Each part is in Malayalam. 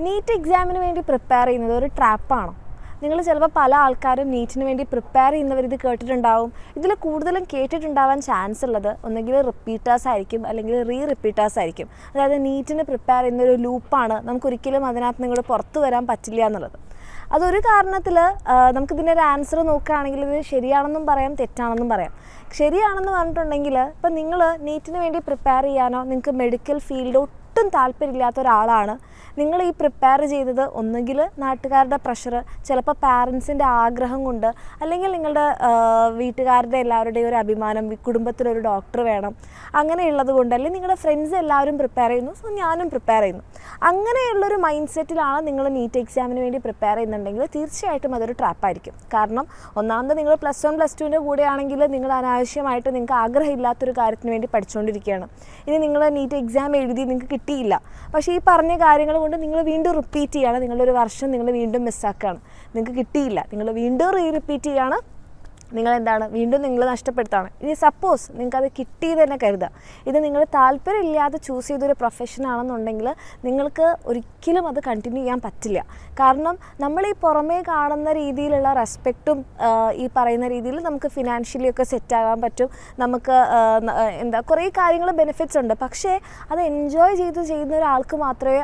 നീറ്റ് എക്സാമിന് വേണ്ടി പ്രിപ്പയർ ചെയ്യുന്നത് ഒരു ട്രാപ്പാണോ? നിങ്ങൾ ചിലപ്പോൾ പല ആൾക്കാരും നീറ്റിന് വേണ്ടി പ്രിപ്പയർ ചെയ്യുന്നവർ ഇത് കേട്ടിട്ടുണ്ടാവും. ഇതിൽ കൂടുതലും കേട്ടിട്ടുണ്ടാവാൻ ചാൻസ് ഉള്ളത് ഒന്നെങ്കിൽ റിപ്പീറ്റേഴ്സ് ആയിരിക്കും, അല്ലെങ്കിൽ റിപ്പീറ്റേഴ്സ് ആയിരിക്കും. അതായത് നീറ്റിന് പ്രിപ്പയർ ചെയ്യുന്നൊരു ലൂപ്പാണ്, നമുക്കൊരിക്കലും അതിനകത്ത് നിങ്ങൾ പുറത്തു വരാൻ പറ്റില്ല എന്നുള്ളത്. അതൊരു കാരണത്തിൽ നമുക്കിതിൻ്റെ ഒരു ആൻസർ നോക്കുകയാണെങ്കിൽ ഇത് ശരിയാണെന്നും പറയാം, തെറ്റാണെന്നും പറയാം. ശരിയാണെന്ന് പറഞ്ഞിട്ടുണ്ടെങ്കിൽ ഇപ്പം നിങ്ങൾ നീറ്റിന് വേണ്ടി പ്രിപ്പയർ ചെയ്യാനോ നിങ്ങൾക്ക് മെഡിക്കൽ ഫീൽഡ് ഒട്ടും താല്പര്യമില്ലാത്ത ഒരാളാണ്, നിങ്ങൾ ഈ പ്രിപ്പയർ ചെയ്തത് ഒന്നുകിൽ നാട്ടുകാരുടെ പ്രഷർ, ചിലപ്പോൾ പാരൻസിൻ്റെ ആഗ്രഹം കൊണ്ട്, അല്ലെങ്കിൽ നിങ്ങളുടെ വീട്ടുകാരുടെ എല്ലാവരുടെയും ഒരു അഭിമാനം, കുടുംബത്തിലൊരു ഡോക്ടർ വേണം, അങ്ങനെയുള്ളത് കൊണ്ട്, അല്ലെങ്കിൽ നിങ്ങളുടെ ഫ്രണ്ട്സ് എല്ലാവരും പ്രിപ്പയർ ചെയ്യുന്നു, സോ ഞാനും പ്രിപ്പയർ ചെയ്യുന്നു, അങ്ങനെയുള്ളൊരു മൈൻഡ് സെറ്റിലാണ് നിങ്ങൾ നീറ്റ് എക്സാമിന് വേണ്ടി പ്രിപ്പയർ ചെയ്യുന്നുണ്ടെങ്കിൽ തീർച്ചയായിട്ടും അതൊരു ട്രാപ്പായിരിക്കും. കാരണം ഒന്നാമത് നിങ്ങൾ +1 +2ൻ്റെ കൂടെയാണെങ്കിൽ നിങ്ങൾ അനാവശ്യമായിട്ട് നിങ്ങൾക്ക് ആഗ്രഹമില്ലാത്തൊരു കാര്യത്തിന് വേണ്ടി പഠിച്ചുകൊണ്ടിരിക്കുകയാണ്. ഇനി നിങ്ങൾ നീറ്റ് എക്സാം എഴുതി നിങ്ങൾക്ക് കിട്ടിയില്ല, പക്ഷേ ഈ പറഞ്ഞ കാര്യങ്ങൾ കൊണ്ട് നിങ്ങൾ വീണ്ടും റിപ്പീറ്റ് ചെയ്യുകയാണ്, നിങ്ങളുടെ ഒരു വർഷം നിങ്ങൾ വീണ്ടും മിസ്സാക്കുകയാണ്. നിങ്ങൾക്ക് കിട്ടിയില്ല, നിങ്ങൾ വീണ്ടും റിപ്പീറ്റ് ചെയ്യുകയാണ്, നിങ്ങളെന്താണ് വീണ്ടും നിങ്ങൾ നഷ്ടപ്പെടുത്താണ്. ഇനി സപ്പോസ് നിങ്ങൾക്കത് കിട്ടിയത് തന്നെ കരുതുക, ഇത് നിങ്ങൾ താല്പര്യമില്ലാതെ ചൂസ് ചെയ്തൊരു പ്രൊഫഷനാണെന്നുണ്ടെങ്കിൽ നിങ്ങൾക്ക് ഒരിക്കലും അത് കണ്ടിന്യൂ ചെയ്യാൻ പറ്റില്ല. കാരണം നമ്മൾ ഈ പുറമേ കാണുന്ന രീതിയിലുള്ള റെസ്പെക്റ്റും ഈ പറയുന്ന രീതിയിൽ നമുക്ക് ഫിനാൻഷ്യലി ഒക്കെ സെറ്റാകാൻ പറ്റും, നമുക്ക് കുറേ കാര്യങ്ങൾ ബെനിഫിറ്റ്സ് ഉണ്ട്. പക്ഷേ അത് എൻജോയ് ചെയ്യുന്ന ഒരാൾക്ക് മാത്രമേ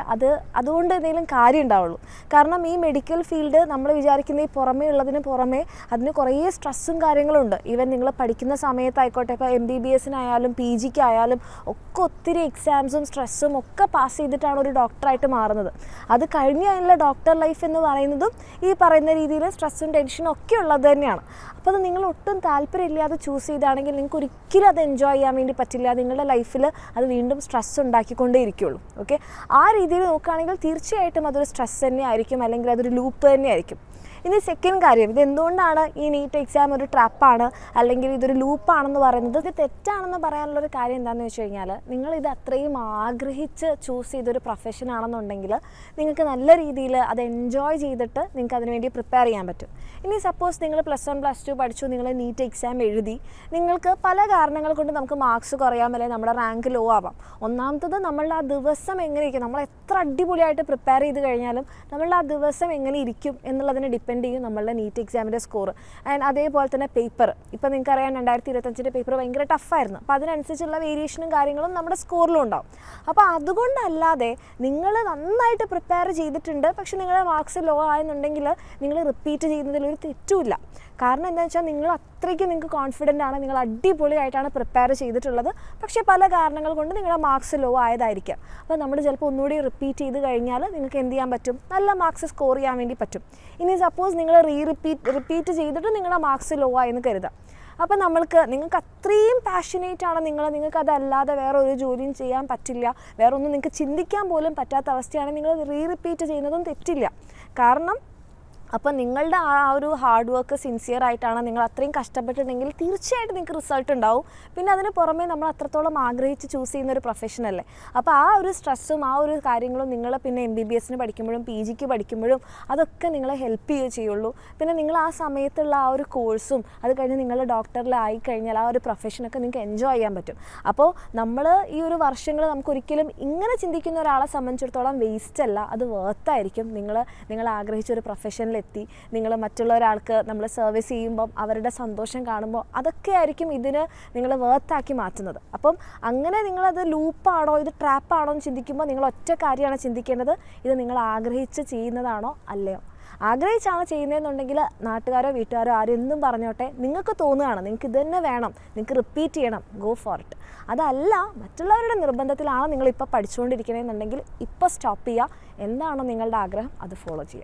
അതുകൊണ്ട് എന്തെങ്കിലും കാര്യം ഉണ്ടാവുള്ളൂ. കാരണം ഈ മെഡിക്കൽ ഫീൽഡ് നമ്മൾ വിചാരിക്കുന്ന ഈ പുറമേ ഉള്ളതിന് പുറമേ അതിന് കുറേ സ്ട്രെസ്സും കാര്യങ്ങളുണ്ട്. ഈവൻ നിങ്ങൾ പഠിക്കുന്ന സമയത്തായിക്കോട്ടെ, ഇപ്പോൾ MBBS-നായാലും PG-ക്കായാലും ഒക്കെ ഒത്തിരി എക്സാംസും സ്ട്രെസ്സും ഒക്കെ പാസ് ചെയ്തിട്ടാണ് ഒരു ഡോക്ടറായിട്ട് മാറുന്നത്. അത് കഴിഞ്ഞ് അതിനുള്ള ഡോക്ടർ ലൈഫ് എന്ന് പറയുന്നതും ഈ പറയുന്ന രീതിയിൽ സ്ട്രെസ്സും ടെൻഷനും ഒക്കെ ഉള്ളത് തന്നെയാണ്. അപ്പോൾ അത് നിങ്ങൾ ഒട്ടും താല്പര്യമില്ലാതെ ചൂസ് ചെയ്താണെങ്കിൽ നിങ്ങൾക്ക് ഒരിക്കലും അത് എൻജോയ് ചെയ്യാൻ വേണ്ടി പറ്റില്ല. നിങ്ങളുടെ ലൈഫിൽ അത് വീണ്ടും സ്ട്രെസ് ഉണ്ടാക്കിക്കൊണ്ടേ ഇരിക്കുകയുള്ളൂ. ഓക്കെ, ആ രീതിയിൽ നോക്കുകയാണെങ്കിൽ തീർച്ചയായിട്ടും അതൊരു സ്ട്രെസ് തന്നെ ആയിരിക്കും, അല്ലെങ്കിൽ അതൊരു ലൂപ്പ് തന്നെ ആയിരിക്കും. ഇനി സെക്കൻഡ് കാര്യം, ഇത് എന്തുകൊണ്ടാണ് ഈ നീറ്റ് എക്സാം ഒരു ട്രാപ്പാണ് അല്ലെങ്കിൽ ഇതൊരു ലൂപ്പാണെന്ന് പറയുന്നത്? ഇത് തെറ്റാണെന്ന് പറയാനുള്ളൊരു കാര്യം എന്താണെന്ന് വെച്ച് കഴിഞ്ഞാൽ, നിങ്ങളിത് അത്രയും ആഗ്രഹിച്ച് ചൂസ് ചെയ്തൊരു പ്രൊഫഷനാണെന്നുണ്ടെങ്കിൽ നിങ്ങൾക്ക് നല്ല രീതിയിൽ അത് എൻജോയ് ചെയ്തിട്ട് നിങ്ങൾക്ക് അതിനുവേണ്ടി പ്രിപ്പയർ ചെയ്യാൻ പറ്റും. ഇനി സപ്പോസ് നിങ്ങൾ +1 +2 പഠിച്ചു, നിങ്ങൾ നീറ്റ് എക്സാം എഴുതി, നിങ്ങൾക്ക് പല കാരണങ്ങൾ കൊണ്ട് നമുക്ക് മാർക്സ് കുറയാം, അല്ലെങ്കിൽ നമ്മുടെ റാങ്ക് ലോ ആവാം. ഒന്നാമത്തത് നമ്മളുടെ ആ ദിവസം എങ്ങനെ ഇരിക്കും, നമ്മൾ എത്ര അടിപൊളിയായിട്ട് പ്രിപ്പയർ ചെയ്ത് കഴിഞ്ഞാലും നമ്മളുടെ ആ ദിവസം എങ്ങനെ ഇരിക്കും എന്നുള്ളതിനെ ഡിപ്പെൻഡ് ചെയ്യും നമ്മളുടെ നീറ്റ് എക്സാമിൻ്റെ സ്കോർ. ആൻഡ് അതേപോലെ തന്നെ പേപ്പർ, ഇപ്പോൾ നിങ്ങൾക്കറിയാം 2025 പേപ്പർ ഭയങ്കര ടഫായിരുന്നു. അപ്പോൾ അതിനനുസരിച്ചുള്ള വേരിയേഷനും കാര്യങ്ങളും നമ്മുടെ സ്കോറിലും ഉണ്ടാവും. അപ്പോൾ അതുകൊണ്ടല്ലാതെ നിങ്ങൾ നന്നായിട്ട് പ്രിപ്പയർ ചെയ്തിട്ടുണ്ട്, പക്ഷേ നിങ്ങളുടെ മാർക്സ് ലോ ആയെന്നുണ്ടെങ്കിൽ നിങ്ങൾ റിപ്പീറ്റ് ചെയ്യുന്നതിലൊരു തെറ്റുമില്ല. കാരണം എന്താണെന്ന് വെച്ചാൽ നിങ്ങൾ അത്രയ്ക്ക് നിങ്ങൾക്ക് കോൺഫിഡൻ്റ് ആണ്, നിങ്ങൾ അടിപൊളിയായിട്ടാണ് പ്രിപ്പയർ ചെയ്തിട്ടുള്ളത്, പക്ഷേ പല കാരണങ്ങൾ കൊണ്ട് നിങ്ങളുടെ മാർക്സ് ലോ ആയതായിരിക്കാം. അപ്പോൾ നമ്മൾ ചിലപ്പോൾ ഒന്നുകൂടി റിപ്പീറ്റ് ചെയ്ത് കഴിഞ്ഞാൽ നിങ്ങൾക്ക് എന്ത് ചെയ്യാൻ പറ്റും, നല്ല മാർക്സ് സ്കോർ ചെയ്യാൻ വേണ്ടി പറ്റും. ഇനി സപ്പോസ് നിങ്ങൾ റിപ്പീറ്റ് ചെയ്തിട്ട് നിങ്ങളുടെ മാർക്സ് ലോ ആയെന്ന് കരുതാം. അപ്പോൾ നിങ്ങൾക്ക് അത്രയും പാഷനേറ്റ് ആണ്, നിങ്ങൾക്ക് അതല്ലാതെ വേറെ ഒരു ജോലിയും ചെയ്യാൻ പറ്റില്ല, വേറെ ഒന്നും നിങ്ങൾക്ക് ചിന്തിക്കാൻ പോലും പറ്റാത്ത അവസ്ഥയാണ്, നിങ്ങൾ റിപ്പീറ്റ് ചെയ്യുന്നതും തെറ്റില്ല. കാരണം അപ്പോൾ നിങ്ങളുടെ ആ ഒരു ഹാർഡ് വർക്ക് സിൻസിയർ ആയിട്ടാണ്, നിങ്ങൾ അത്രയും കഷ്ടപ്പെട്ടിട്ടുണ്ടെങ്കിൽ തീർച്ചയായിട്ടും നിങ്ങൾക്ക് റിസൾട്ട് ഉണ്ടാവും. പിന്നെ അതിന് പുറമേ നമ്മൾ അത്രത്തോളം ആഗ്രഹിച്ച് ചൂസ് ചെയ്യുന്ന ഒരു പ്രൊഫഷനല്ലേ. അപ്പോൾ ആ ഒരു സ്ട്രെസ്സും ആ ഒരു കാര്യങ്ങളും നിങ്ങൾ പിന്നെ MBBS-ന് പഠിക്കുമ്പോഴും PG-ക്ക് പഠിക്കുമ്പോഴും അതൊക്കെ നിങ്ങളെ ഹെൽപ്പ് ചെയ്യുള്ളൂ. പിന്നെ നിങ്ങൾ ആ സമയത്തുള്ള ആ ഒരു കോഴ്സും അത് കഴിഞ്ഞ് നിങ്ങൾ ഡോക്ടറിലായി കഴിഞ്ഞാൽ ആ ഒരു പ്രൊഫഷനൊക്കെ നിങ്ങൾക്ക് എൻജോയ് ചെയ്യാൻ പറ്റും. അപ്പോൾ നമ്മൾ ഈ ഒരു വർഷങ്ങൾ നമുക്കൊരിക്കലും ഇങ്ങനെ ചിന്തിക്കുന്ന ഒരാളെ സംബന്ധിച്ചിടത്തോളം വേസ്റ്റ് അല്ല, അത് വർത്തായിരിക്കും. നിങ്ങൾ ആഗ്രഹിച്ചൊരു പ്രൊഫഷനിൽ എത്തി, നിങ്ങൾ മറ്റുള്ള ഒരാൾക്ക് നമ്മൾ സർവീസ് ചെയ്യുമ്പം അവരുടെ സന്തോഷം കാണുമ്പോൾ അതൊക്കെ ആയിരിക്കും ഇതിന് നിങ്ങൾ വർത്താക്കി മാറ്റുന്നത്. അപ്പം അങ്ങനെ നിങ്ങളത് ലൂപ്പാണോ ഇത് ട്രാപ്പാണോ എന്ന് ചിന്തിക്കുമ്പോൾ നിങ്ങൾ ഒറ്റ കാര്യമാണ് ചിന്തിക്കേണ്ടത്, ഇത് നിങ്ങൾ ആഗ്രഹിച്ച് ചെയ്യുന്നതാണോ അല്ലയോ. ആഗ്രഹിച്ചാണ് ചെയ്യുന്നതെന്നുണ്ടെങ്കിൽ നാട്ടുകാരോ വീട്ടുകാരോ ആരെന്തും പറഞ്ഞോട്ടെ, നിങ്ങൾക്ക് തോന്നുകയാണ് നിങ്ങൾക്ക് ഇത് തന്നെ വേണം, നിങ്ങൾക്ക് റിപ്പീറ്റ് ചെയ്യണം, ഗോ ഫോർ ഇറ്റ്. അതല്ല മറ്റുള്ളവരുടെ നിർബന്ധത്തിലാണ് നിങ്ങളിപ്പോൾ പഠിച്ചുകൊണ്ടിരിക്കുന്നതെന്നുണ്ടെങ്കിൽ ഇപ്പോൾ സ്റ്റോപ്പ് ചെയ്യുക, എന്താണോ നിങ്ങളുടെ ആഗ്രഹം അത് ഫോളോ ചെയ്യുക.